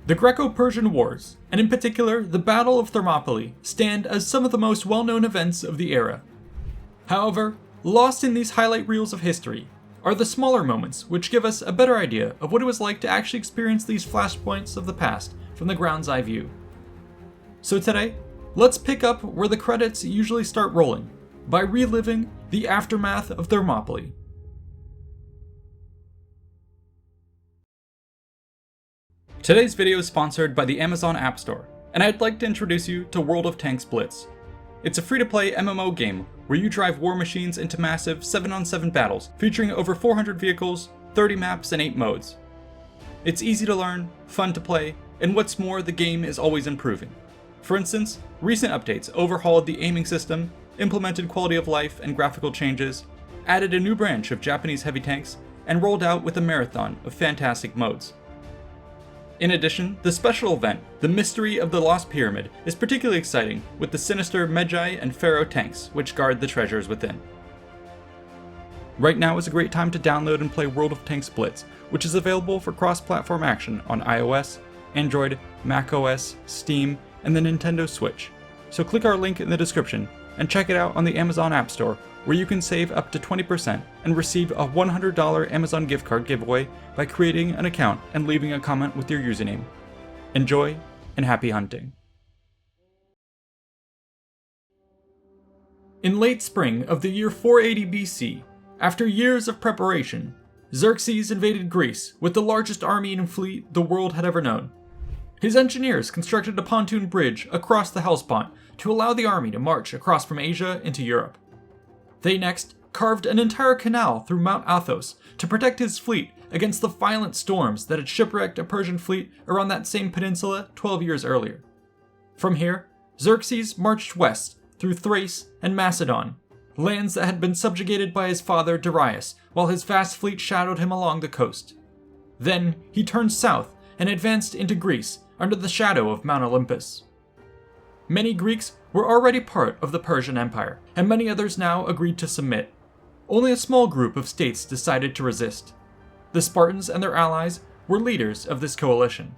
The Greco Persian Wars, and in particular the Battle of Thermopylae, stand as some of the most well-known events of the era. However, lost in these highlight reels of history are the smaller moments which give us a better idea of what it was like to actually experience these flashpoints of the past from the ground's eye view. So today, let's pick up where the credits usually start rolling, by reliving the aftermath of Thermopylae. Today's video is sponsored by the Amazon App Store, and I'd like to introduce you to World of Tanks Blitz. It's a free-to-play MMO game where you drive war machines into massive 7-on-7 battles featuring over 400 vehicles, 30 maps, and 8 modes. It's easy to learn, fun to play, and what's more, the game is always improving. For instance, recent updates overhauled the aiming system, implemented quality of life and graphical changes, added a new branch of Japanese heavy tanks, and rolled out with a marathon of fantastic modes. In addition, the special event, The Mystery of the Lost Pyramid, is particularly exciting with the sinister Medjay and Pharaoh tanks which guard the treasures within. Right now is a great time to download and play World of Tanks Blitz, which is available for cross-platform action on iOS, Android, macOS, Steam, and the Nintendo Switch. So click our link in the description and check it out on the Amazon App Store, where you can save up to 20% and receive a $100 Amazon gift card giveaway by creating an account and leaving a comment with your username. Enjoy, and happy hunting. In late spring of the year 480 BC, after years of preparation, Xerxes invaded Greece with the largest army and fleet the world had ever known. His engineers constructed a pontoon bridge across the Hellespont to allow the army to march across from Asia into Europe. They next carved an entire canal through Mount Athos to protect his fleet against the violent storms that had shipwrecked a Persian fleet around that same peninsula 12 years earlier. From here, Xerxes marched west through Thrace and Macedon, lands that had been subjugated by his father Darius, while his vast fleet shadowed him along the coast. Then he turned south and advanced into Greece under the shadow of Mount Olympus. Many Greeks were already part of the Persian Empire, and many others now agreed to submit. Only a small group of states decided to resist. The Spartans and their allies were leaders of this coalition.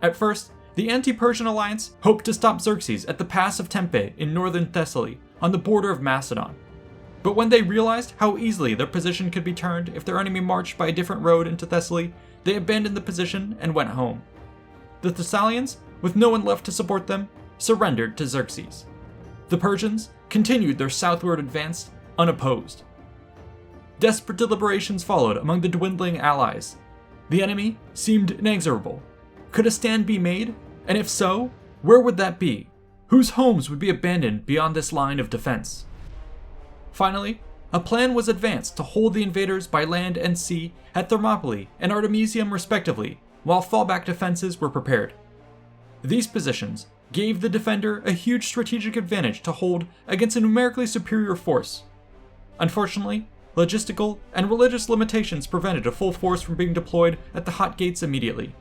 At first, the anti-Persian alliance hoped to stop Xerxes at the pass of Tempe in northern Thessaly, on the border of Macedon. But when they realized how easily their position could be turned if their enemy marched by a different road into Thessaly, they abandoned the position and went home. The Thessalians, with no one left to support them, surrendered to Xerxes. The Persians continued their southward advance unopposed. Desperate deliberations followed among the dwindling allies. The enemy seemed inexorable. Could a stand be made? And if so, where would that be? Whose homes would be abandoned beyond this line of defense? Finally, a plan was advanced to hold the invaders by land and sea at Thermopylae and Artemisium respectively, while fallback defenses were prepared. These positions gave the defender a huge strategic advantage to hold against a numerically superior force. Unfortunately, logistical and religious limitations prevented a full force from being deployed at the hot gates immediately.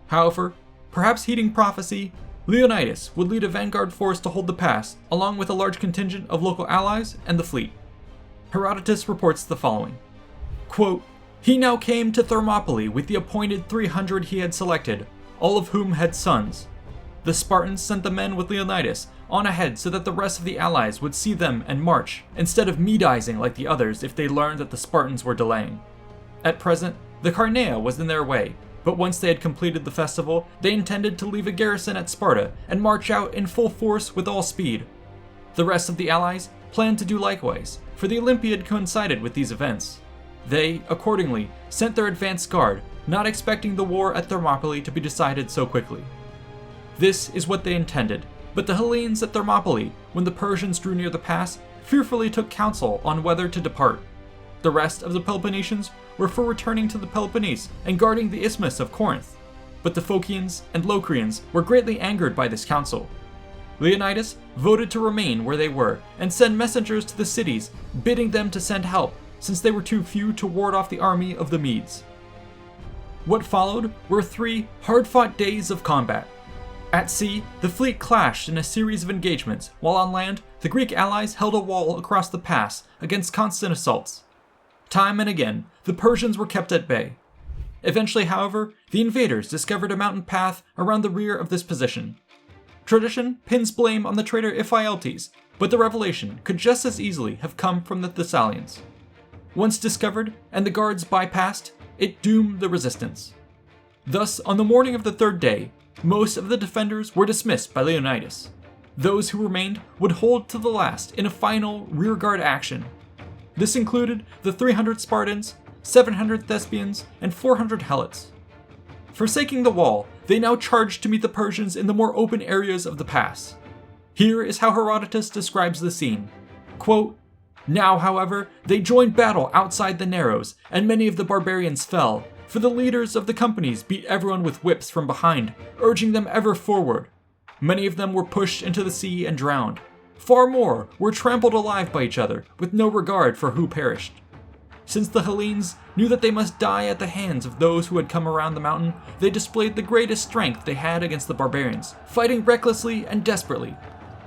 However, perhaps heeding prophecy, Leonidas would lead a vanguard force to hold the pass, along with a large contingent of local allies and the fleet. Herodotus reports the following, quote, "He now came to Thermopylae with the appointed 300 he had selected, all of whom had sons. The Spartans sent the men with Leonidas on ahead so that the rest of the allies would see them and march, instead of Medizing like the others if they learned that the Spartans were delaying. At present, the Carnea was in their way, but once they had completed the festival, they intended to leave a garrison at Sparta and march out in full force with all speed. The rest of the allies planned to do likewise, for the Olympiad coincided with these events. They, accordingly, sent their advance guard, not expecting the war at Thermopylae to be decided so quickly. This is what they intended, but the Hellenes at Thermopylae, when the Persians drew near the pass, fearfully took counsel on whether to depart. The rest of the Peloponnesians were for returning to the Peloponnese and guarding the Isthmus of Corinth, but the Phocians and Locrians were greatly angered by this counsel. Leonidas voted to remain where they were and send messengers to the cities, bidding them to send help, since they were too few to ward off the army of the Medes. What followed were 3 hard-fought days of combat. At sea, the fleet clashed in a series of engagements, while on land, the Greek allies held a wall across the pass against constant assaults. Time and again, the Persians were kept at bay. Eventually, however, the invaders discovered a mountain path around the rear of this position. Tradition pins blame on the traitor Ephialtes, but the revelation could just as easily have come from the Thessalians. Once discovered and the guards bypassed, it doomed the resistance. Thus, on the morning of the third day, most of the defenders were dismissed by Leonidas. Those who remained would hold to the last in a final rearguard action. This included the 300 Spartans, 700 Thespians, and 400 Helots. Forsaking the wall, they now charged to meet the Persians in the more open areas of the pass. Here is how Herodotus describes the scene. Quote, "Now, however, they joined battle outside the narrows, and many of the barbarians fell, for the leaders of the companies beat everyone with whips from behind, urging them ever forward. Many of them were pushed into the sea and drowned. Far more were trampled alive by each other, with no regard for who perished. Since the Hellenes knew that they must die at the hands of those who had come around the mountain, they displayed the greatest strength they had against the barbarians, fighting recklessly and desperately.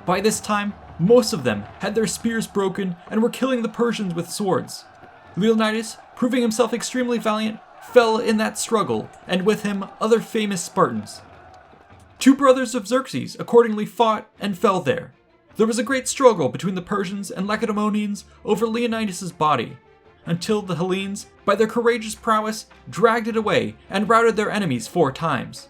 By this time, most of them had their spears broken and were killing the Persians with swords. Leonidas, proving himself extremely valiant, fell in that struggle, and with him other famous Spartans. 2 brothers of Xerxes accordingly fought and fell there. There was a great struggle between the Persians and Lacedaemonians over Leonidas' body, until the Hellenes, by their courageous prowess, dragged it away and routed their enemies 4 times.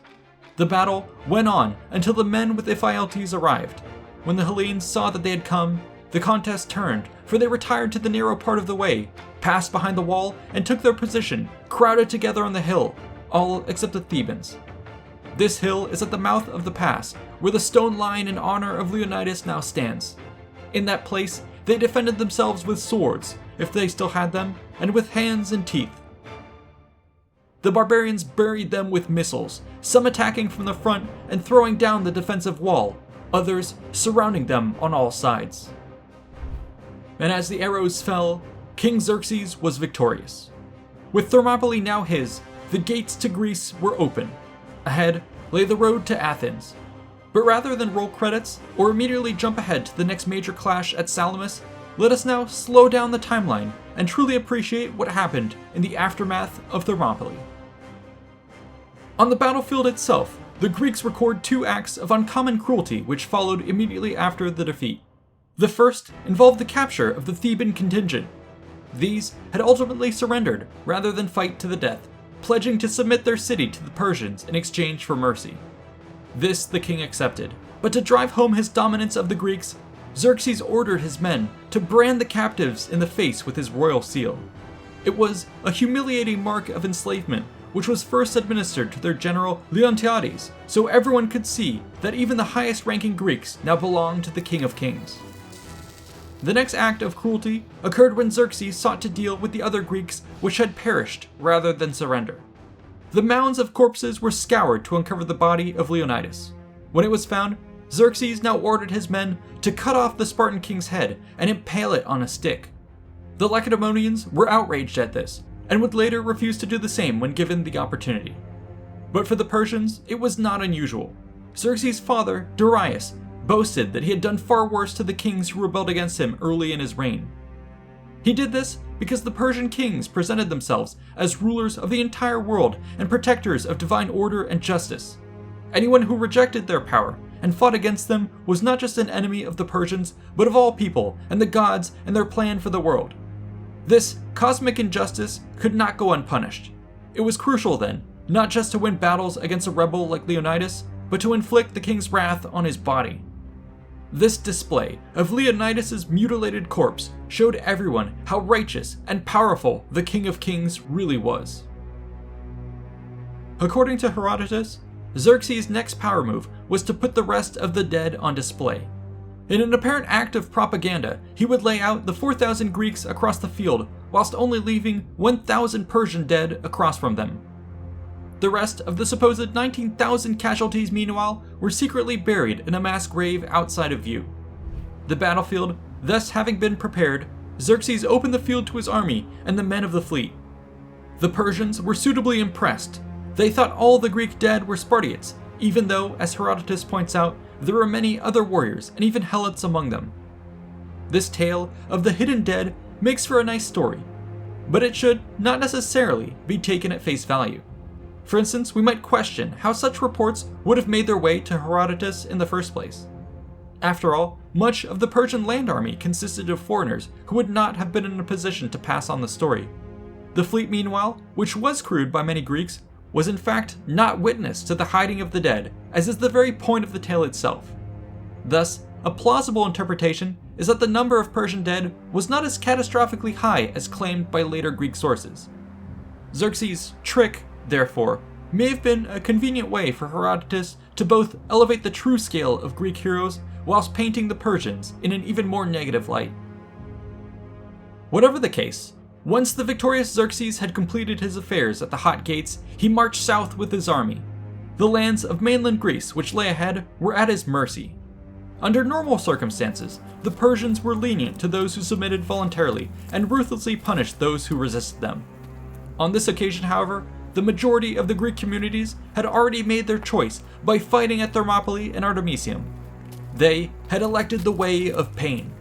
The battle went on until the men with Ephialtes arrived. When the Hellenes saw that they had come, the contest turned, for they retired to the narrow part of the way, passed behind the wall, and took their position, crowded together on the hill, all except the Thebans. This hill is at the mouth of the pass, where the stone lion in honor of Leonidas now stands. In that place, they defended themselves with swords, if they still had them, and with hands and teeth. The barbarians buried them with missiles, some attacking from the front and throwing down the defensive wall, others surrounding them on all sides. And as the arrows fell, King Xerxes was victorious. With Thermopylae now his, the gates to Greece were open. Ahead lay the road to Athens. But rather than roll credits or immediately jump ahead to the next major clash at Salamis, let us now slow down the timeline and truly appreciate what happened in the aftermath of Thermopylae. On the battlefield itself, the Greeks record 2 acts of uncommon cruelty which followed immediately after the defeat. The first involved the capture of the Theban contingent. These had ultimately surrendered rather than fight to the death, pledging to submit their city to the Persians in exchange for mercy. This the king accepted, but to drive home his dominance of the Greeks, Xerxes ordered his men to brand the captives in the face with his royal seal. It was a humiliating mark of enslavement, which was first administered to their general Leonidas, so everyone could see that even the highest-ranking Greeks now belonged to the King of Kings. The next act of cruelty occurred when Xerxes sought to deal with the other Greeks which had perished rather than surrender. The mounds of corpses were scoured to uncover the body of Leonidas. When it was found, Xerxes now ordered his men to cut off the Spartan king's head and impale it on a stick. The Lacedaemonians were outraged at this, and would later refuse to do the same when given the opportunity. But for the Persians, it was not unusual. Xerxes' father, Darius, boasted that he had done far worse to the kings who rebelled against him early in his reign. He did this because the Persian kings presented themselves as rulers of the entire world and protectors of divine order and justice. Anyone who rejected their power and fought against them was not just an enemy of the Persians, but of all people and the gods and their plan for the world. This cosmic injustice could not go unpunished. It was crucial then, not just to win battles against a rebel like Leonidas, but to inflict the king's wrath on his body. This display of Leonidas' mutilated corpse showed everyone how righteous and powerful the King of Kings really was. According to Herodotus, Xerxes' next power move was to put the rest of the dead on display. In an apparent act of propaganda, he would lay out the 4,000 Greeks across the field, whilst only leaving 1,000 Persian dead across from them. The rest of the supposed 19,000 casualties, meanwhile, were secretly buried in a mass grave outside of view. The battlefield thus having been prepared, Xerxes opened the field to his army and the men of the fleet. The Persians were suitably impressed. They thought all the Greek dead were Spartiates, even though, as Herodotus points out, there were many other warriors and even helots among them. This tale of the hidden dead makes for a nice story, but it should not necessarily be taken at face value. For instance, we might question how such reports would have made their way to Herodotus in the first place. After all, much of the Persian land army consisted of foreigners who would not have been in a position to pass on the story. The fleet, meanwhile, which was crewed by many Greeks, was in fact not witness to the hiding of the dead, as is the very point of the tale itself. Thus, a plausible interpretation is that the number of Persian dead was not as catastrophically high as claimed by later Greek sources. Xerxes' trick, therefore, may have been a convenient way for Herodotus to both elevate the true scale of Greek heroes whilst painting the Persians in an even more negative light. Whatever the case, once the victorious Xerxes had completed his affairs at the Hot Gates, he marched south with his army. The lands of mainland Greece which lay ahead were at his mercy. Under normal circumstances, the Persians were lenient to those who submitted voluntarily and ruthlessly punished those who resisted them. On this occasion, however, the majority of the Greek communities had already made their choice by fighting at Thermopylae and Artemisium. They had elected the way of pain.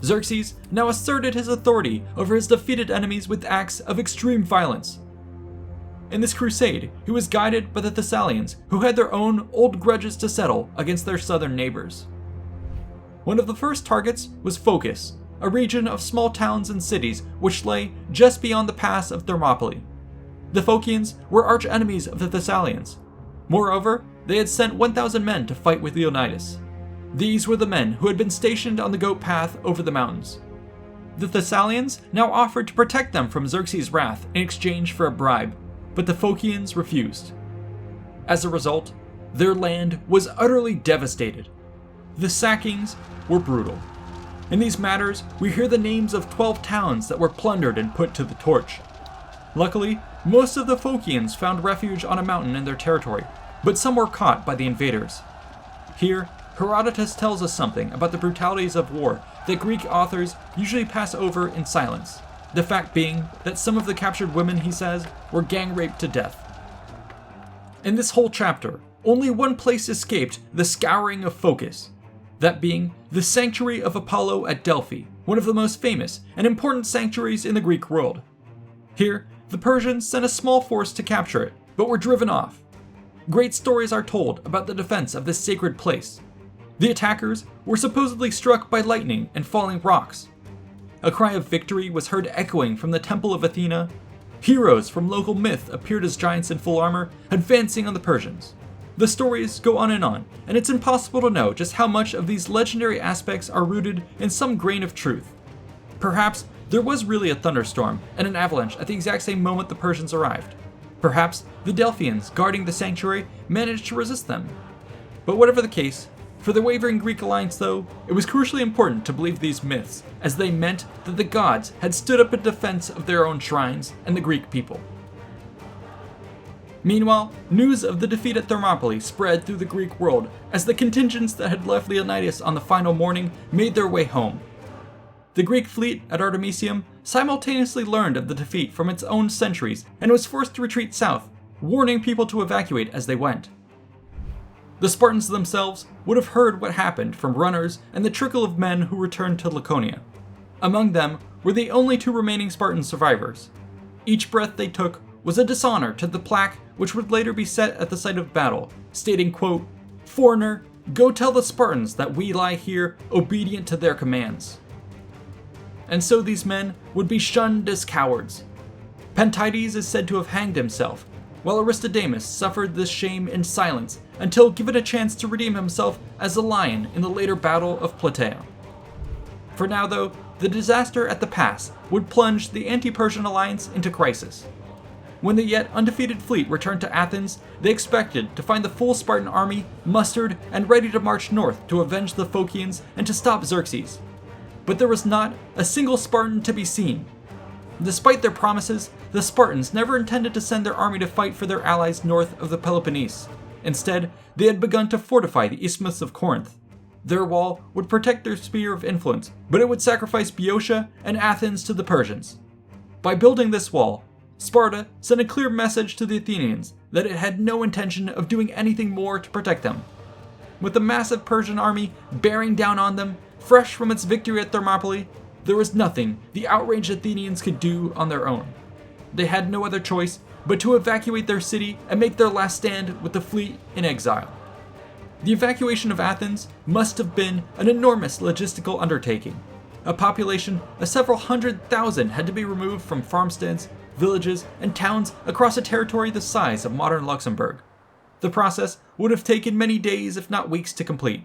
Xerxes now asserted his authority over his defeated enemies with acts of extreme violence. In this crusade, he was guided by the Thessalians, who had their own old grudges to settle against their southern neighbors. One of the first targets was Phocis, a region of small towns and cities which lay just beyond the pass of Thermopylae. The Phocians were arch-enemies of the Thessalians. Moreover, they had sent 1,000 men to fight with Leonidas. These were the men who had been stationed on the goat path over the mountains. The Thessalians now offered to protect them from Xerxes' wrath in exchange for a bribe, but the Phocians refused. As a result, their land was utterly devastated. The sackings were brutal. In these matters, we hear the names of 12 towns that were plundered and put to the torch. Luckily, most of the Phocians found refuge on a mountain in their territory, but some were caught by the invaders. Here, Herodotus tells us something about the brutalities of war that Greek authors usually pass over in silence. The fact being that some of the captured women, he says, were gang raped to death. In this whole chapter, only one place escaped the scouring of Phocis, that being the sanctuary of Apollo at Delphi, one of the most famous and important sanctuaries in the Greek world. Here, the Persians sent a small force to capture it, but were driven off. Great stories are told about the defense of this sacred place. The attackers were supposedly struck by lightning and falling rocks. A cry of victory was heard echoing from the Temple of Athena. Heroes from local myth appeared as giants in full armor, advancing on the Persians. The stories go on, and it's impossible to know just how much of these legendary aspects are rooted in some grain of truth. Perhaps there was really a thunderstorm and an avalanche at the exact same moment the Persians arrived. Perhaps the Delphians guarding the sanctuary managed to resist them. But whatever the case, for the wavering Greek alliance though, it was crucially important to believe these myths, as they meant that the gods had stood up in defense of their own shrines and the Greek people. Meanwhile, news of the defeat at Thermopylae spread through the Greek world as the contingents that had left Leonidas on the final morning made their way home. The Greek fleet at Artemisium simultaneously learned of the defeat from its own sentries and was forced to retreat south, warning people to evacuate as they went. The Spartans themselves would have heard what happened from runners and the trickle of men who returned to Laconia. Among them were the only 2 remaining Spartan survivors. Each breath they took was a dishonor to the plaque which would later be set at the site of battle, stating, quote, "Foreigner, go tell the Spartans that we lie here obedient to their commands." And so these men would be shunned as cowards. Pantides is said to have hanged himself, while Aristodemus suffered this shame in silence until given a chance to redeem himself as a lion in the later Battle of Plataea. For now though, the disaster at the pass would plunge the anti-Persian alliance into crisis. When the yet undefeated fleet returned to Athens, they expected to find the full Spartan army mustered and ready to march north to avenge the Phocians and to stop Xerxes. But there was not a single Spartan to be seen. Despite their promises, the Spartans never intended to send their army to fight for their allies north of the Peloponnese. Instead, they had begun to fortify the Isthmus of Corinth. Their wall would protect their sphere of influence, but it would sacrifice Boeotia and Athens to the Persians. By building this wall, Sparta sent a clear message to the Athenians that it had no intention of doing anything more to protect them. With the massive Persian army bearing down on them, fresh from its victory at Thermopylae, there was nothing the outraged Athenians could do on their own. They had no other choice but to evacuate their city and make their last stand with the fleet in exile. The evacuation of Athens must have been an enormous logistical undertaking. A population of several 100,000 had to be removed from farmsteads, villages, and towns across a territory the size of modern Luxembourg. The process would have taken many days, if not weeks, to complete.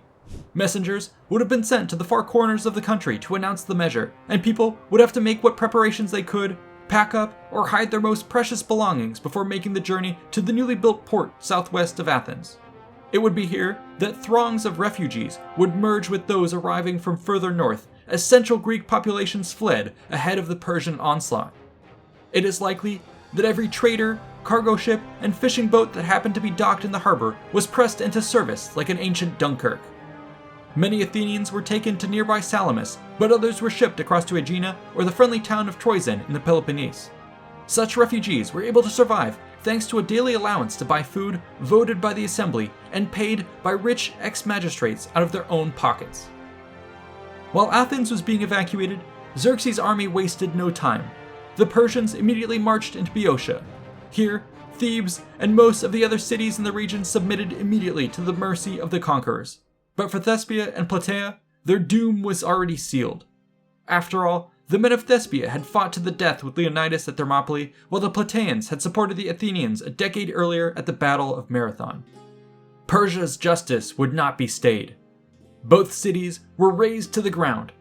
Messengers would have been sent to the far corners of the country to announce the measure, and people would have to make what preparations they could, pack up, or hide their most precious belongings before making the journey to the newly built port southwest of Athens. It would be here that throngs of refugees would merge with those arriving from further north as central Greek populations fled ahead of the Persian onslaught. It is likely that every trader, cargo ship, and fishing boat that happened to be docked in the harbor was pressed into service like an ancient Dunkirk. Many Athenians were taken to nearby Salamis, but others were shipped across to Aegina or the friendly town of Troezen in the Peloponnese. Such refugees were able to survive thanks to a daily allowance to buy food voted by the assembly and paid by rich ex-magistrates out of their own pockets. While Athens was being evacuated, Xerxes' army wasted no time. The Persians immediately marched into Boeotia. Here, Thebes and most of the other cities in the region submitted immediately to the mercy of the conquerors. But for Thespia and Plataea, their doom was already sealed. After all, the men of Thespia had fought to the death with Leonidas at Thermopylae, while the Plataeans had supported the Athenians a decade earlier at the Battle of Marathon. Persia's justice would not be stayed. Both cities were razed to the ground.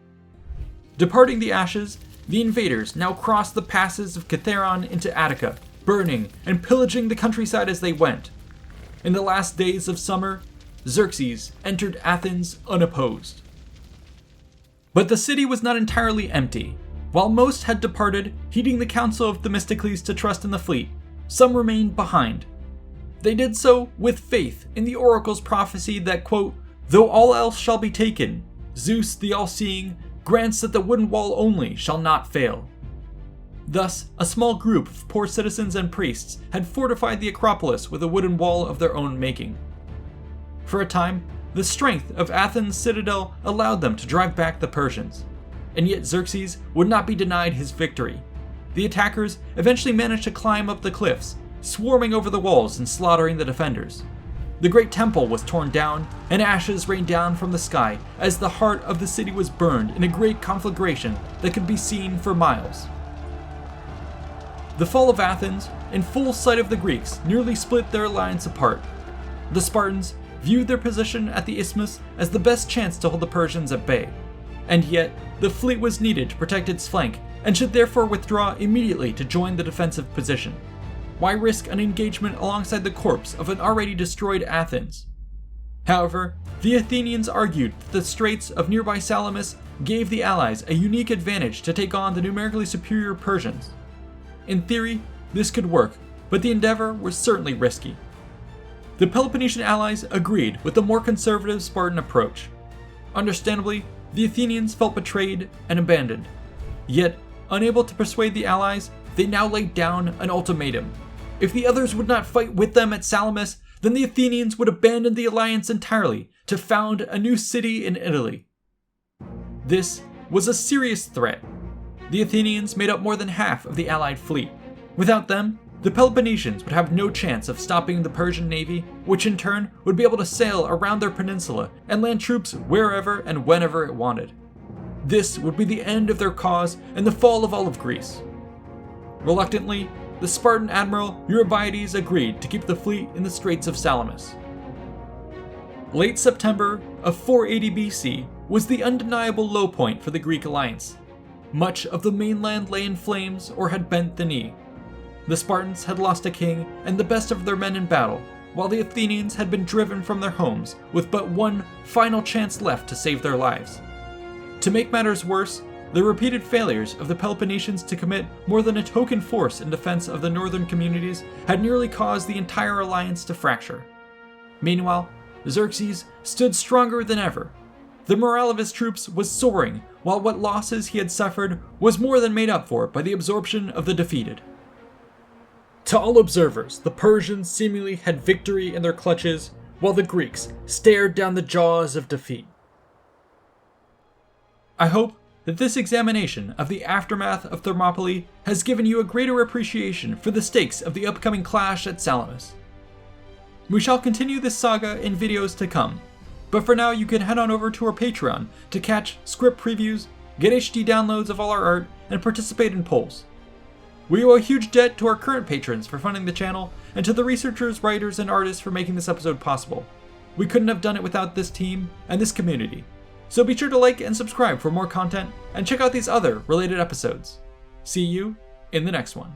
Departing the ashes, the invaders now crossed the passes of Kithaeron into Attica, burning and pillaging the countryside as they went. In the last days of summer, Xerxes entered Athens unopposed. But the city was not entirely empty. While most had departed, heeding the counsel of Themistocles to trust in the fleet, some remained behind. They did so with faith in the oracle's prophecy that, quote, "Though all else shall be taken, Zeus the all-seeing grants that the wooden wall only shall not fail." Thus, a small group of poor citizens and priests had fortified the Acropolis with a wooden wall of their own making. For a time, the strength of Athens' citadel allowed them to drive back the Persians. And yet Xerxes would not be denied his victory. The attackers eventually managed to climb up the cliffs, swarming over the walls and slaughtering the defenders. The great temple was torn down, and ashes rained down from the sky as the heart of the city was burned in a great conflagration that could be seen for miles. The fall of Athens, in full sight of the Greeks, nearly split their alliance apart. The Spartans viewed their position at the isthmus as the best chance to hold the Persians at bay. And yet, the fleet was needed to protect its flank, and should therefore withdraw immediately to join the defensive position. Why risk an engagement alongside the corpse of an already destroyed Athens? However, the Athenians argued that the straits of nearby Salamis gave the allies a unique advantage to take on the numerically superior Persians. In theory, this could work, but the endeavor was certainly risky. The Peloponnesian allies agreed with the more conservative Spartan approach. Understandably, the Athenians felt betrayed and abandoned. Yet, unable to persuade the allies, they now laid down an ultimatum. If the others would not fight with them at Salamis, then the Athenians would abandon the alliance entirely to found a new city in Italy. This was a serious threat. The Athenians made up more than half of the allied fleet. Without them, the Peloponnesians would have no chance of stopping the Persian navy, which in turn would be able to sail around their peninsula and land troops wherever and whenever it wanted. This would be the end of their cause and the fall of all of Greece. Reluctantly, the Spartan admiral Eurybiades agreed to keep the fleet in the Straits of Salamis. Late September of 480 BC was the undeniable low point for the Greek alliance. Much of the mainland lay in flames or had bent the knee. The Spartans had lost a king and the best of their men in battle, while the Athenians had been driven from their homes with but one final chance left to save their lives. To make matters worse, the repeated failures of the Peloponnesians to commit more than a token force in defense of the northern communities had nearly caused the entire alliance to fracture. Meanwhile, Xerxes stood stronger than ever. The morale of his troops was soaring, while what losses he had suffered was more than made up for by the absorption of the defeated. To all observers, the Persians seemingly had victory in their clutches, while the Greeks stared down the jaws of defeat. I hope that this examination of the aftermath of Thermopylae has given you a greater appreciation for the stakes of the upcoming clash at Salamis. We shall continue this saga in videos to come, but for now you can head on over to our Patreon to catch script previews, get HD downloads of all our art, and participate in polls. We owe a huge debt to our current patrons for funding the channel, and to the researchers, writers, and artists for making this episode possible. We couldn't have done it without this team and this community. So be sure to like and subscribe for more content, and check out these other related episodes. See you in the next one.